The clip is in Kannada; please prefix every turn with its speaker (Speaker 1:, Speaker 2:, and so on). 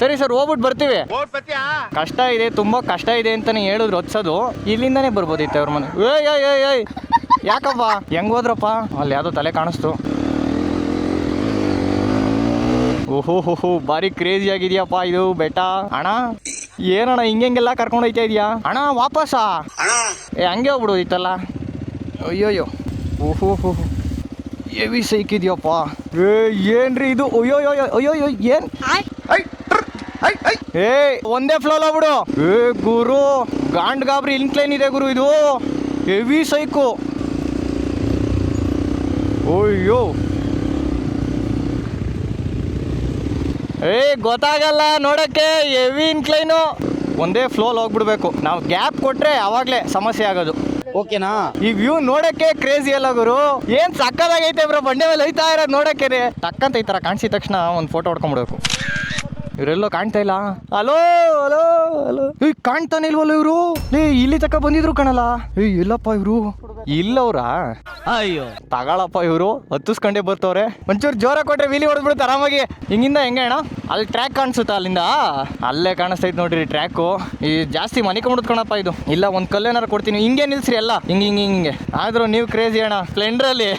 Speaker 1: ಸರಿ ಸರ್, ಹೋಗ್ಬಿಟ್ಟು ಬರ್ತೀವಿ. ಕಷ್ಟ ಇದೆ, ತುಂಬಾ ಕಷ್ಟ ಇದೆ ಅಂತಾನೆ ಹೇಳಿದ್ರು ಹೊತ್ಸೋದು. ಇಲ್ಲಿಂದಾನೇ ಬರ್ಬೋದಿತ್ತು ಅವ್ರ ಮನೆ. ಏಯ್ ಯಾಕಪ್ಪ ಹೆಂಗ್ ಹೋದ್ರಪ್ಪ? ಅಲ್ಲಿ ಯಾವ್ದೋ ತಲೆ ಕಾಣಿಸ್ತು. ಓಹೋ ಬಾರಿ ಕ್ರೇಜಿ ಆಗಿದ್ಯಪ್ಪ ಇದು ಬೆಟ್ಟ. ಅಣ್ಣ ಏನಣ್ಣ ಹಿಂಗೆಲ್ಲ ಕರ್ಕೊಂಡು ಹೋಯ್ತಾ ಇದೀಯಾ ಅಣ್ಣ? ವಾಪಸ್ಸಾ? ಹಂಗೆ ಹೋಗ್ಬಿಡೋದಿತ್ತಲ್ಲ. ಅಯ್ಯೋಯ್ಯೋ, ಓಹೋ ಹೆವಿ ಸೈಕಿದ್ಯಪ್ಪ. ಏನ್ರಿ ಇದು? ಅಯ್ಯೋ ಏನ್? ಒಂದೇ ಫ್ಲೋಲ್ ಆಗ್ಬಿಡು. ಗುರು ಗಾಂಡ್ ಗಾಬ್ರಿ ಇನ್ಕ್ಲೈನ್ ಇದೆ ಗುರು, ಇದು ಹೆವಿ ಸೈಕು. ಅಯ್ಯೋ ಗೊತ್ತಾಗಲ್ಲ ನೋಡಕ್ಕೆ, ಹೆವಿ ಇನ್ಕ್ಲೈನು. ಒಂದೇ ಫ್ಲೋಲ್ ಹೋಗ್ಬಿಡ್ಬೇಕು. ನಾವು ಗ್ಯಾಪ್ ಕೊಟ್ರೆ ಅವಾಗ್ಲೇ ಸಮಸ್ಯೆ ಆಗೋದು.
Speaker 2: ಓಕೆನಾ?
Speaker 1: ಈ ವ್ಯೂ ನೋಡಕ್ಕೆ ಕ್ರೇಜಿ ಅಲ್ಲ ಗುರು, ಏನ್ ಸಕ್ಕದಾಗೈತೆ ಬ್ರೋ. ಬಂಡೆ ಮೇಲೆ ಹೋಯ್ತಾ ಇರೋದು ನೋಡಕ್ಕೆ ಟಕ್ಕಂತ ಈ ತರ ಕಾಣಿಸಿದ ತಕ್ಷಣ ಒಂದು ಫೋಟೋ ಹೊಡ್ಕೊಂಡ್ಬಿಡ್ಬೇಕು. ಇವರೆಲ್ಲೋ ಕಾಣ್ತಾ ಇಲ್ಲ. ಹಲೋ ಹಲೋ ಹಲೋ, ಕಾಣ್ತಾನೆ ಇಲ್ವಲ್ಲ ಇವರು? ಇಲ್ಲಿ ತಕ್ಕ ಬಂದಿದ್ರು ಕಣಲ್ಲ. ಇಲ್ಲಪ್ಪ ಇವರು ಇಲ್ಲವ್ರ?
Speaker 2: ಅಯ್ಯೋ
Speaker 1: ತಗೊಳಪ್ಪ, ಇವರು ಹತ್ತಿಸ್ಕೊಂಡೇ ಬರ್ತವ್ರೆ. ಒಂಚೂರು ಜೋರ ಕೊಟ್ರೆ ವೀಲಿ ಹೊಡೆದ್ಬಿಡುತ್ತೆ ಆರಾಮಾಗಿ. ಹಿಂಗಿಂದ ಹೆಂಗೆ ಅಣ್ಣ? ಅಲ್ಲಿ ಟ್ರ್ಯಾಕ್ ಕಾಣಿಸುತ್ತಾ? ಅಲ್ಲಿಂದ ಅಲ್ಲೇ ಕಾಣಿಸ್ತೈತೆ ನೋಡ್ರಿ ಟ್ರ್ಯಾಕು. ಈ ಜಾಸ್ತಿ ಮನೆ ಕೊಂಡ್ಕಣಪ್ಪ ಇದು. ಇಲ್ಲ ಒಂದ್ ಕಲ್ಲೇನಾರು ಕೊಡ್ತೀನಿ, ಹಿಂಗೆ ನಿಲ್ಸ್ರಿ ಎಲ್ಲ ಹಿಂಗೆ. ಆದ್ರೂ ನೀವು ಕ್ರೇಜಿ ಅಣ್ಣ ಸ್ಪ್ಲೆಂಡರ್ ಅಲ್ಲಿ.